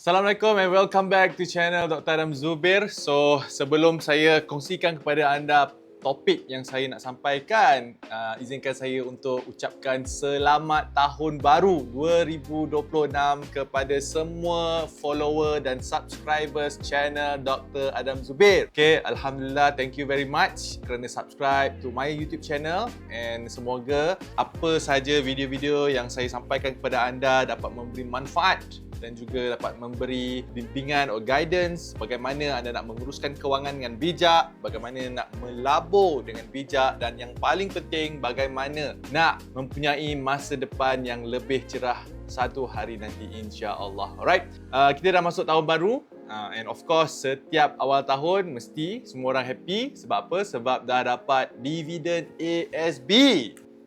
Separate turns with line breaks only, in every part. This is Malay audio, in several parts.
Assalamualaikum and welcome back to channel Dr. Adam Zubir. So, sebelum saya kongsikan kepada anda topik yang saya nak sampaikan, izinkan saya untuk ucapkan selamat tahun baru 2026 kepada semua follower dan subscribers channel Dr. Adam Zubir. Okay, Alhamdulillah, thank you very much kerana subscribe to my YouTube channel, and semoga apa saja video-video yang saya sampaikan kepada anda dapat memberi manfaat dan juga dapat memberi bimbingan atau guidance bagaimana anda nak menguruskan kewangan dengan bijak, bagaimana nak melabur dengan bijak, dan yang paling penting bagaimana nak mempunyai masa depan yang lebih cerah satu hari nanti, insya-Allah. Alright, kita dah masuk tahun baru. And of course, setiap awal tahun mesti semua orang happy. Sebab apa? Sebab dah dapat dividen ASB.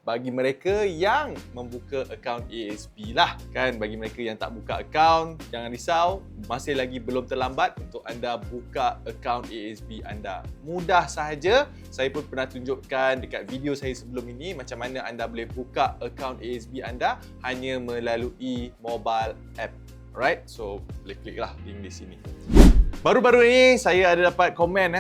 Bagi mereka yang membuka akaun ASB lah kan. Bagi mereka yang tak buka akaun, jangan risau, masih lagi belum terlambat untuk anda buka akaun ASB anda. Mudah sahaja. Saya pun pernah tunjukkan dekat video saya sebelum ini macam mana anda boleh buka akaun ASB anda hanya melalui mobile app. Alright, so boleh klik lah link di sini. Baru-baru ini saya ada dapat komen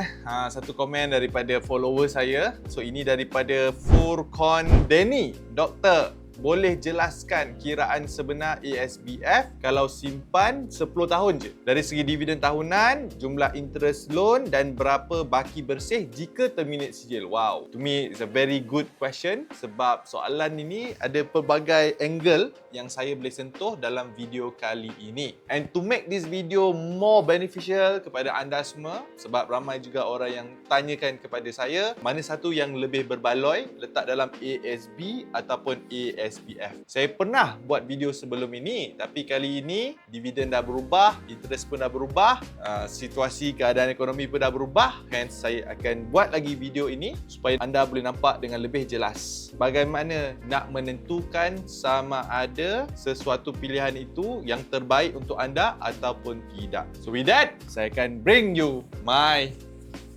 satu komen daripada follower saya. So ini daripada Furqan Denny. Doktor, boleh jelaskan kiraan sebenar ASBF kalau simpan 10 tahun je? Dari segi dividen tahunan, jumlah interest loan dan berapa baki bersih jika terminate sijil? Wow, to me it's a very good question sebab soalan ini ada pelbagai angle yang saya boleh sentuh dalam video kali ini. And to make this video more beneficial kepada anda semua, sebab ramai juga orang yang tanyakan kepada saya mana satu yang lebih berbaloi, letak dalam ASB ataupun ASBF. Saya pernah buat video sebelum ini, tapi kali ini dividen dah berubah, interest pun dah berubah, situasi keadaan ekonomi pun dah berubah. Hence saya akan buat lagi video ini supaya anda boleh nampak dengan lebih jelas bagaimana nak menentukan sama ada sesuatu pilihan itu yang terbaik untuk anda ataupun tidak. So with that, saya akan bring you my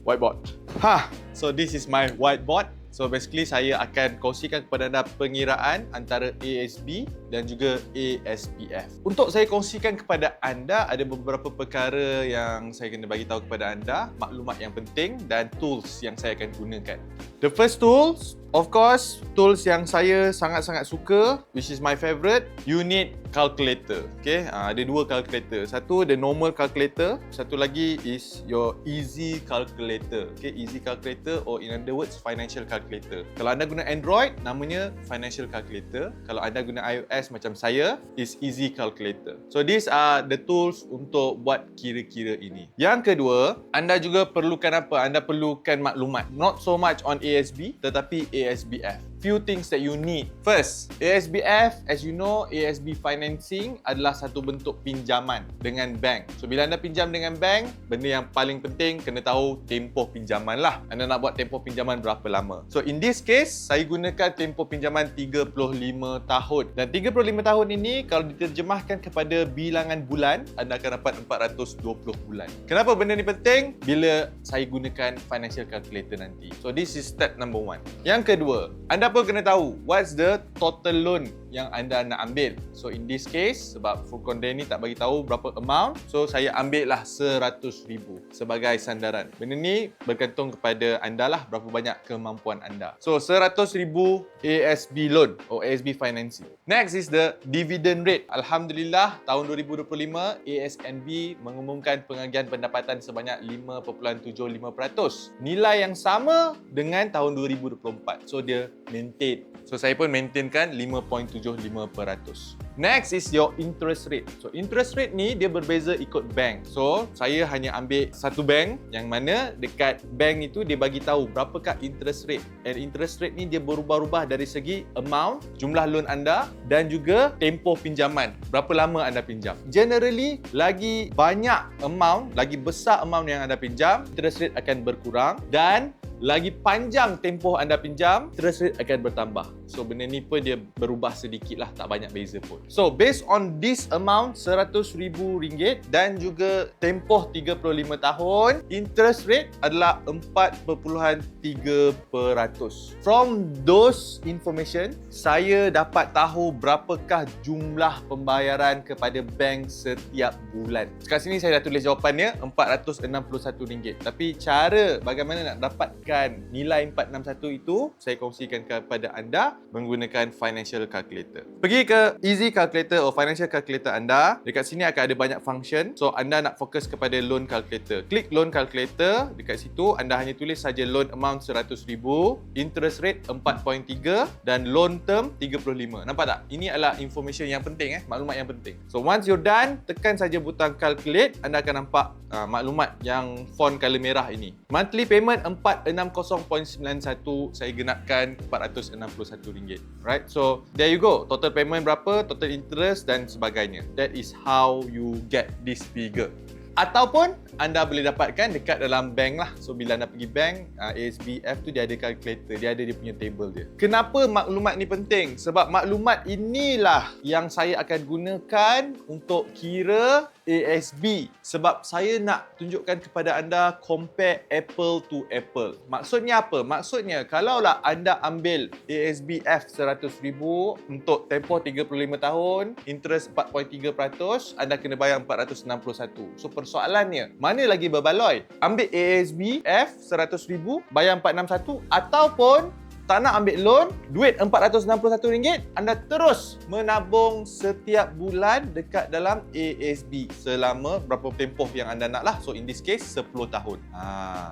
whiteboard. So this is my whiteboard. So basically saya akan kongsikan kepada anda pengiraan antara ASB dan juga ASBF. Untuk saya kongsikan kepada anda, ada beberapa perkara yang saya kena bagi tahu kepada anda, maklumat yang penting dan tools yang saya akan gunakan. The first tools, of course, tools yang saya sangat-sangat suka, which is my favorite, unit calculator. Okay, ada dua calculator. Satu the normal calculator, satu lagi is your easy calculator. Okay, easy calculator or in other words financial calculator. Kalau anda guna Android, namanya financial calculator. Kalau anda guna iOS macam saya, is easy calculator. So these are the tools untuk buat kira-kira ini. Yang kedua, anda juga perlukan apa? Anda perlukan maklumat. Not so much on ASB, tetapi ASBF. Few things that you need. First, ASBF, as you know, ASB financing adalah satu bentuk pinjaman dengan bank. So bila anda pinjam dengan bank, benda yang paling penting kena tahu tempoh pinjaman lah. Anda nak buat tempoh pinjaman berapa lama. So in this case, saya gunakan tempoh pinjaman 35 tahun. Dan 35 tahun ini kalau diterjemahkan kepada bilangan bulan, anda akan dapat 420 bulan. Kenapa benda ni penting? Bila saya gunakan financial calculator nanti. So this is step number one. Yang kedua, anda pun kena tahu what's the total loan yang anda nak ambil. So in this case, sebab Furqan Denny tak bagi tahu berapa amount, so saya ambil lah 100,000 sebagai sandaran. Benda ni bergantung kepada anda lah, berapa banyak kemampuan anda. So 100,000 ASB loan or ASB financing. Next is the dividend rate. Alhamdulillah, tahun 2025 ASNB mengumumkan pengagihan pendapatan sebanyak 5.75%. Nilai yang sama dengan tahun 2024. So dia maintain. So saya pun maintainkan 5.75%. Next is your interest rate. So interest rate ni dia berbeza ikut bank. So saya hanya ambil satu bank yang mana dekat bank itu dia bagi tahu berapakah interest rate. And interest rate ni dia berubah-ubah dari segi amount, jumlah loan anda dan juga tempoh pinjaman. Berapa lama anda pinjam. Generally, lagi banyak amount, lagi besar amount yang anda pinjam, interest rate akan berkurang, dan lagi panjang tempoh anda pinjam, interest rate akan bertambah. So benda ni pun dia berubah sedikit lah, tak banyak beza pun. So based on this amount, RM100,000 dan juga tempoh 35 tahun, interest rate adalah 4.3%. From those information, saya dapat tahu berapakah jumlah pembayaran kepada bank setiap bulan. Kat sini saya dah tulis jawapannya, RM461. Tapi cara bagaimana nak dapatkan nilai 461 itu, saya kongsikan kepada anda menggunakan financial calculator. Pergi ke easy calculator atau financial calculator anda. Dekat sini akan ada banyak function. So anda nak fokus kepada loan calculator. Klik loan calculator. Dekat situ anda hanya tulis saja loan amount RM100,000, interest rate 4.3 dan loan term 35. Nampak tak? Ini adalah information yang penting, maklumat yang penting. So once you're done, tekan saja butang calculate. Anda akan nampak maklumat yang font color merah ini. Monthly payment RM460.91. Saya genapkan RM461. Right? So there you go. Total payment berapa, total interest dan sebagainya. That is how you get this figure. Ataupun anda boleh dapatkan dekat dalam bank lah. So bila anda pergi bank, ASBF tu dia ada calculator, dia ada dia punya table dia. Kenapa maklumat ni penting? Sebab maklumat inilah yang saya akan gunakan untuk kira ASB. Sebab saya nak tunjukkan kepada anda compare apple to apple. Maksudnya apa? Maksudnya kalaulah anda ambil ASBF RM100,000 untuk tempoh 35 tahun, interest 4.3%, anda kena bayar RM461. So persoalannya, mana lagi berbaloi? Ambil ASBF RM100,000, bayar RM461 ataupun tak nak ambil loan, duit RM461, anda terus menabung setiap bulan dekat dalam ASB selama berapa tempoh yang anda nak lah. So in this case 10 tahun.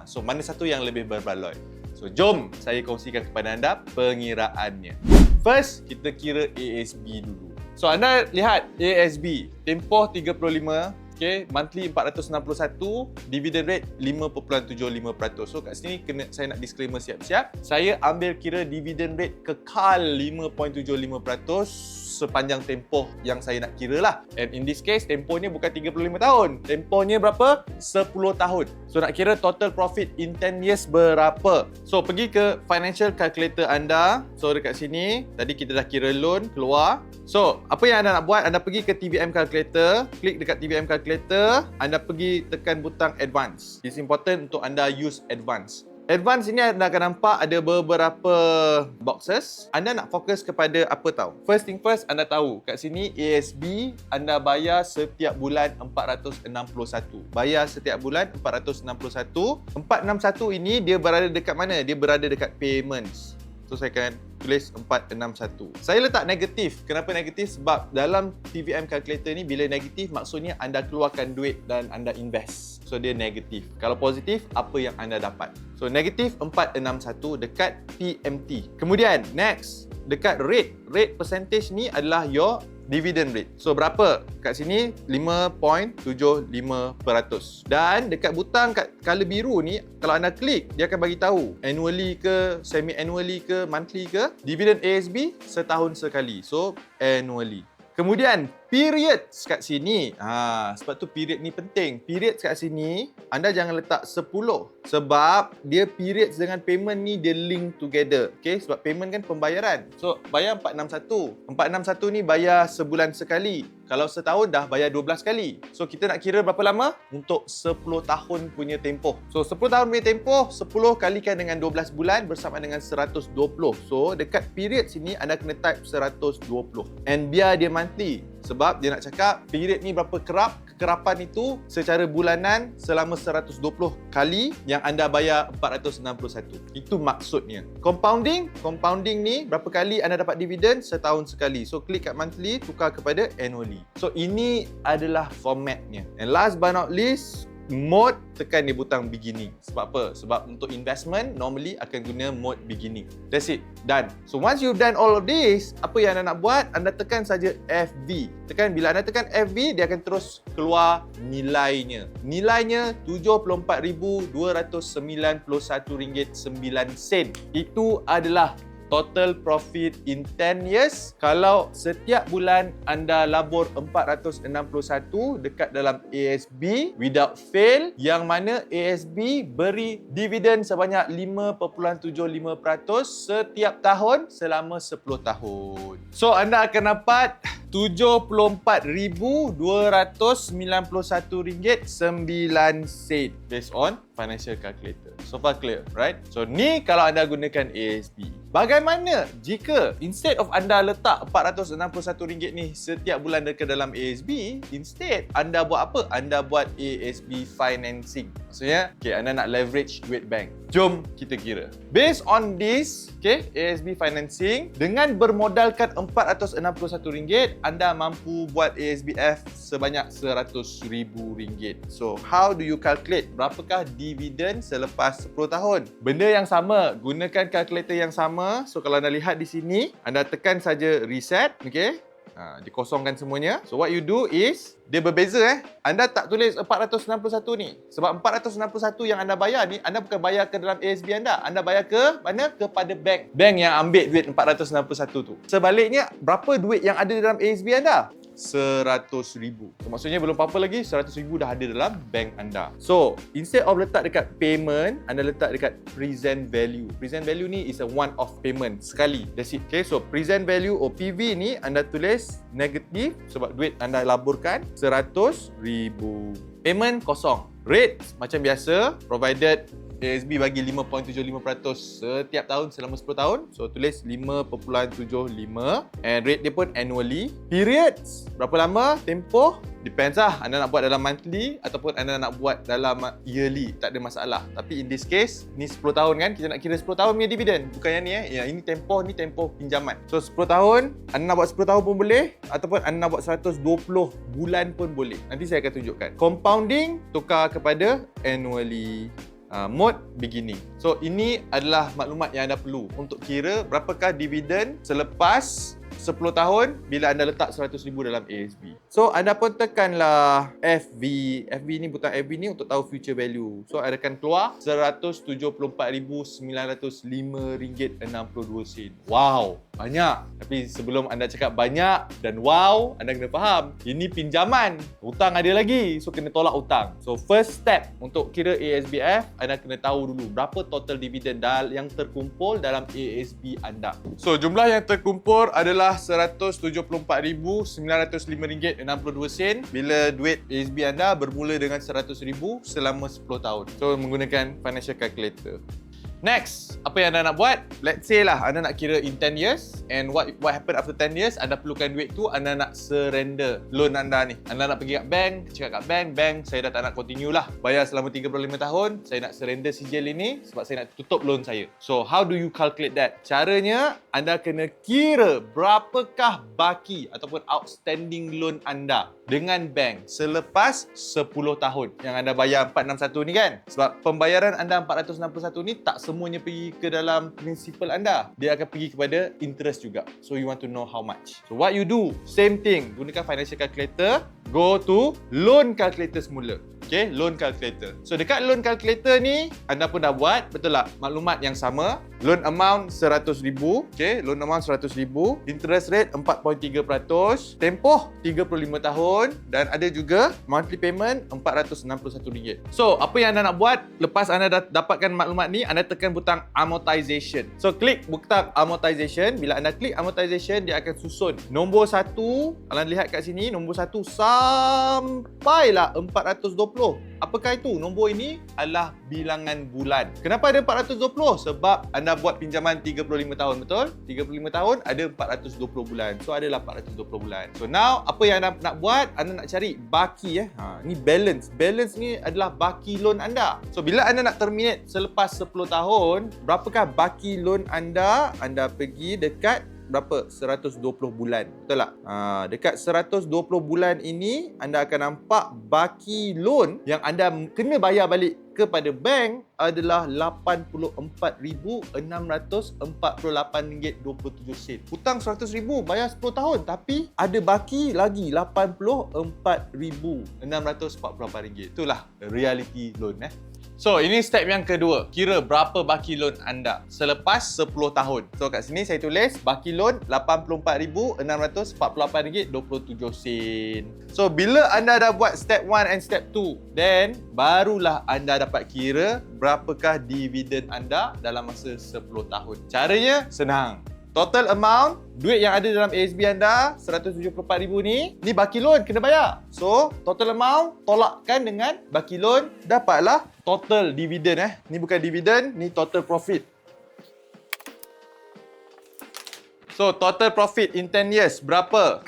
So mana satu yang lebih berbaloi? So jom saya kongsikan kepada anda pengiraannya. First, kita kira ASB dulu. So anda lihat ASB, tempoh 35, okay, monthly 461, dividend rate 5.75%. So kat sini saya nak disclaimer siap-siap. Saya ambil kira dividend rate kekal 5.75% sepanjang tempoh yang saya nak kira lah. And in this case, tempohnya bukan 35 tahun. Tempohnya berapa? 10 tahun. So nak kira total profit in 10 years berapa? So pergi ke financial calculator anda. So dekat sini, tadi kita dah kira loan keluar. So apa yang anda nak buat? Anda pergi ke TVM calculator. Klik dekat TVM calculator. Anda pergi tekan butang advance. It's important untuk anda use advance. Advance ini anda akan nampak ada beberapa boxes. Anda nak fokus kepada apa tahu? First thing first, anda tahu kat sini ASB anda bayar setiap bulan 461. Bayar setiap bulan 461. 461 ini dia berada dekat mana? Dia berada dekat payments. So saya akan tulis 461. Saya letak negatif. Kenapa negatif? Sebab dalam TVM calculator ni bila negatif maksudnya anda keluarkan duit dan anda invest. So dia negatif. Kalau positif, apa yang anda dapat? So negatif 461 dekat PMT. Kemudian next, dekat rate. Rate percentage ni adalah your dividend rate. So berapa? Kat sini 5.75%. Dan dekat butang kat color biru ni, kalau anda klik, dia akan bagi tahu annually ke, semi annually ke, monthly ke. Dividend ASB setahun sekali. So annually. Kemudian periods kat sini. Sebab tu period ni penting. Periods kat sini anda jangan letak 10 sebab dia periods dengan payment ni dia link together. Okay, sebab payment kan pembayaran. So bayar 461. 461 ni bayar sebulan sekali. Kalau setahun dah bayar 12 kali. So kita nak kira berapa lama? Untuk 10 tahun punya tempoh. So 10 tahun punya tempoh, 10 kalikan dengan 12 bulan bersama dengan 120. So dekat period sini anda kena type 120. And biar dia monthly. Sebab dia nak cakap period ni berapa kerap, kekerapan itu secara bulanan selama 120 kali yang anda bayar 461. Itu maksudnya. Compounding ni berapa kali anda dapat dividen? Setahun sekali. So klik kat monthly, tukar kepada annually. So ini adalah formatnya. And last but not least, mode, tekan di butang beginning. Sebab apa? Sebab untuk investment normally akan guna mode beginning. That's it. Done. So once you've done all of this, apa yang anda nak buat? Anda tekan saja FV. Bila anda tekan FV, dia akan terus keluar nilainya. Nilainya RM74,291.09. Itu adalah total profit in 10 years kalau setiap bulan anda labur 461 dekat dalam ASB without fail, yang mana ASB beri dividen sebanyak 5.75% setiap tahun selama 10 tahun. So anda akan dapat RM74,291.9 based on financial calculator. So far clear, right? So ni kalau anda gunakan ASB. Bagaimana jika instead of anda letak RM461 ni setiap bulan dekat dalam ASB, instead anda buat apa? Anda buat ASB financing. Maksudnya, anda nak leverage duit bank. Jom kita kira. Based on this, ASB financing, dengan bermodalkan RM461, anda mampu buat ASBF sebanyak RM100,000. So, how do you calculate? Berapakah dividen selepas 10 tahun? Benda yang sama, gunakan kalkulator yang sama. So, kalau anda lihat di sini, anda tekan saja reset, dikosongkan semuanya. So, what you do is, dia berbeza Anda tak tulis 461 ni. Sebab 461 yang anda bayar ni, anda bukan bayar ke dalam ASB anda. Anda bayar ke mana? Kepada bank. Bank yang ambil duit 461 tu. Sebaliknya, berapa duit yang ada dalam ASB anda? RM100,000. So, maksudnya belum apa-apa lagi, RM100,000 dah ada dalam bank anda. So, instead of letak dekat payment, anda letak dekat present value. Present value ni is a one-off payment. Sekali. That's it. So present value or PV ni anda tulis negatif sebab duit anda laburkan RM100,000. Payment kosong. Rate macam biasa, provided ASB bagi 5.75% setiap tahun selama 10 tahun. So, tulis 5.75 and rate dia pun annually. Periods, berapa lama? Tempoh, depends lah. Anda nak buat dalam monthly ataupun anda nak buat dalam yearly. Tak ada masalah. Tapi in this case, ni 10 tahun kan? Kita nak kira 10 tahun punya dividen. Bukan yang ni Ya, ini tempoh pinjaman. So, 10 tahun, anda nak buat 10 tahun pun boleh. Ataupun anda nak buat 120 bulan pun boleh. Nanti saya akan tunjukkan. Compounding, tukar kepada annually. Mode beginning. So ini adalah maklumat yang anda perlu untuk kira berapakah dividen selepas 10 tahun bila anda letak RM100,000 dalam ASB. So anda pun tekanlah FV. FV ni, butang FV ni untuk tahu future value. So anda akan keluar RM174,905.62. Wow, banyak. Tapi sebelum anda cakap banyak dan wow, anda kena faham, ini pinjaman. Hutang ada lagi. So kena tolak hutang. So first step untuk kira ASBF, anda kena tahu dulu berapa total dividen yang terkumpul dalam ASB anda. So jumlah yang terkumpul adalah RM174,905.62 bila duit ASB anda bermula dengan RM100,000 selama 10 tahun. So menggunakan financial calculator. Next, apa yang anda nak buat? Let's say lah anda nak kira in 10 years and what happen after 10 years, anda perlukan duit tu, anda nak surrender loan anda ni. Anda nak pergi kat bank, cakap kat bank, saya dah tak nak continue lah. Bayar selama 35 tahun, saya nak surrender sijil ini sebab saya nak tutup loan saya. So, how do you calculate that? Caranya, anda kena kira berapakah baki ataupun outstanding loan anda dengan bank selepas 10 tahun yang anda bayar 461 ni kan? Sebab pembayaran anda 461 ni tak semuanya pergi ke dalam principal anda. Dia akan pergi kepada interest juga. So you want to know how much. So what you do? Same thing. Gunakan financial calculator. Go to loan calculator semula. Okay, loan calculator. So dekat loan calculator ni, anda pun dah buat, betul tak? Maklumat yang sama. Loan amount RM100,000. Okay, loan amount RM100,000. Interest rate 4.3%. Tempoh 35 tahun. Dan ada juga monthly payment RM461. So, apa yang anda nak buat? Lepas anda dah dapatkan maklumat ni, anda tekan butang amortization. So, klik butang amortization. Bila anda klik amortization, dia akan susun nombor 1. Anda lihat kat sini, nombor 1 sampailah 420. Apakah itu? Nombor ini adalah bilangan bulan. Kenapa ada 420? Sebab anda buat pinjaman 35 tahun, betul? 35 tahun ada 420 bulan. So adalah 420 bulan. So now apa yang anda nak buat? Anda nak cari baki ni balance. Balance ni adalah baki loan anda. So bila anda nak terminate selepas 10 tahun, berapakah baki loan anda? Anda pergi dekat berapa? 120 bulan. Betul tak? Dekat 120 bulan ini, anda akan nampak baki loan yang anda kena bayar balik kepada bank adalah RM86,648.27. Hutang RM100,000 bayar 10 tahun tapi ada baki lagi RM84,648. Itulah reality loan So, ini step yang kedua. Kira berapa baki loan anda selepas 10 tahun. So, kat sini saya tulis baki loan RM84,648.27. So, bila anda dah buat step 1 and step 2, then barulah anda dapat kira berapakah dividen anda dalam masa 10 tahun. Caranya senang. Total amount, duit yang ada dalam ASB anda, RM174,000 ni baki loan kena bayar. So, total amount tolakkan dengan baki loan, dapatlah total dividen. Ni bukan dividen, ni total profit. So, total profit in 10 years berapa?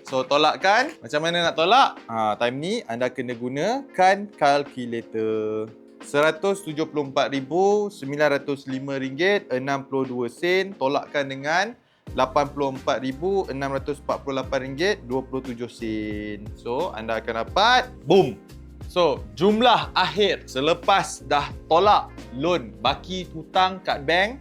So, tolakkan. Macam mana nak tolak? Time ni anda kena gunakan kalkulator. RM174,905.62 tolakkan dengan RM84,648.27. So, anda akan dapat boom. So, jumlah akhir selepas dah tolak loan baki hutang kat bank,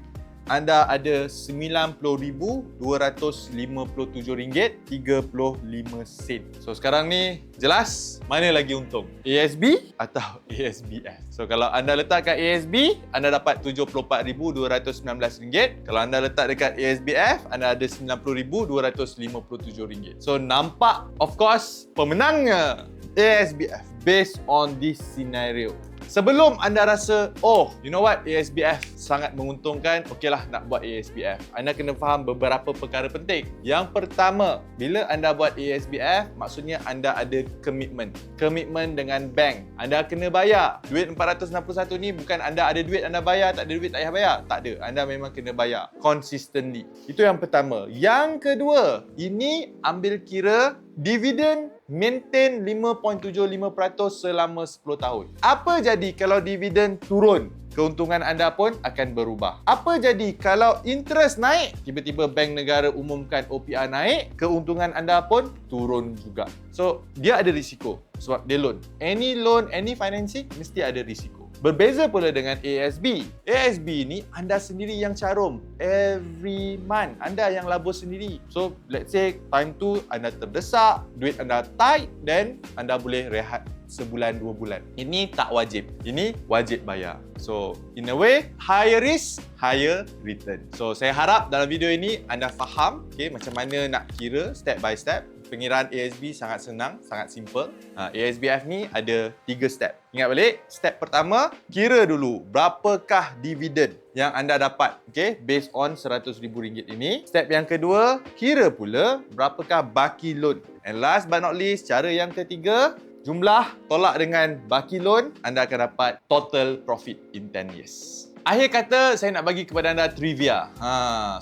anda ada RM90,257.35. So, sekarang ni jelas mana lagi untung? ASB atau ASBF? So, kalau anda letak kat ASB, anda dapat RM74,219. Kalau anda letak dekat ASBF, anda ada RM90,257. So, nampak of course pemenangnya ASBF based on this scenario. Sebelum anda rasa, oh, you know what, ASBF sangat menguntungkan, okeylah nak buat ASBF. Anda kena faham beberapa perkara penting. Yang pertama, bila anda buat ASBF, maksudnya anda ada komitmen. Komitmen dengan bank. Anda kena bayar. Duit 461 ni bukan anda ada duit anda bayar, tak ada duit tak payah bayar. Tak ada. Anda memang kena bayar consistently. Itu yang pertama. Yang kedua, ini ambil kira dividen maintain 5.75% selama 10 tahun. Apa jadi kalau dividen turun? Keuntungan anda pun akan berubah. Apa jadi kalau interest naik? Tiba-tiba bank negara umumkan OPR naik, keuntungan anda pun turun juga. So, dia ada risiko sebab dia loan. Any loan, any financing mesti ada risiko. Berbeza pula dengan ASB. ASB ni anda sendiri yang carum. Every month anda yang labur sendiri. So, let's say time tu anda terdesak, duit anda tight, then anda boleh rehat sebulan, 2 bulan. Ini tak wajib. Ini wajib bayar. So, in a way, higher risk, higher return. So, saya harap dalam video ini anda faham macam mana nak kira step by step. Pengiraan ASB sangat senang, sangat simple. ASBF ni ada 3 step. Ingat balik, step pertama, kira dulu berapakah dividen yang anda dapat, based on RM100,000 ini. Step yang kedua, kira pula berapakah baki loan. And last but not least, cara yang ketiga, jumlah tolak dengan baki loan, anda akan dapat total profit in 10 years. Akhir kata, saya nak bagi kepada anda trivia.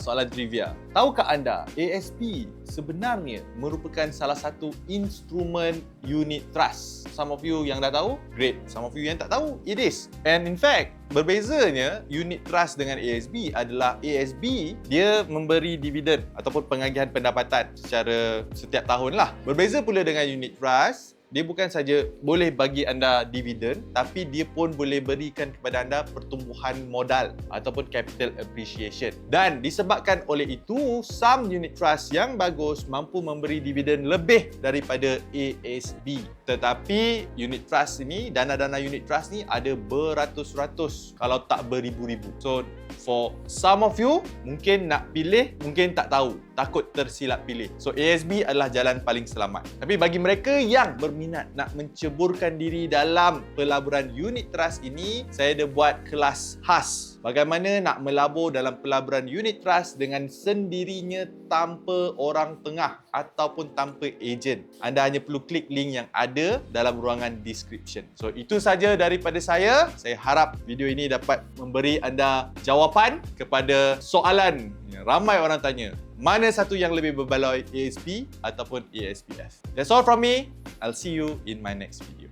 Soalan trivia. Tahukah anda, ASB sebenarnya merupakan salah satu instrumen unit trust? Some of you yang dah tahu, great. Some of you yang tak tahu, it is. And in fact, berbezanya unit trust dengan ASB adalah ASB, dia memberi dividen ataupun pengagihan pendapatan secara setiap tahun lah. Berbeza pula dengan unit trust, dia bukan saja boleh bagi anda dividen, tapi dia pun boleh berikan kepada anda pertumbuhan modal ataupun capital appreciation. Dan disebabkan oleh itu, some unit trust yang bagus mampu memberi dividen lebih daripada ASB. Tetapi unit trust ini, dana-dana unit trust ni ada beratus-ratus kalau tak beribu-ribu. So, for some of you, mungkin nak pilih, mungkin tak tahu. Takut tersilap pilih. So, ASB adalah jalan paling selamat. Tapi bagi mereka yang berminat nak menceburkan diri dalam pelaburan unit trust ini, saya ada buat kelas khas. Bagaimana nak melabur dalam pelaburan unit trust dengan sendirinya tanpa orang tengah ataupun tanpa ejen. Anda hanya perlu klik link yang ada dalam ruangan description. So, itu saja daripada saya. Saya harap video ini dapat memberi anda jawapan kepada soalan yang ramai orang tanya. Mana satu yang lebih berbaloi, ASB ataupun ASBF? That's all from me. I'll see you in my next video.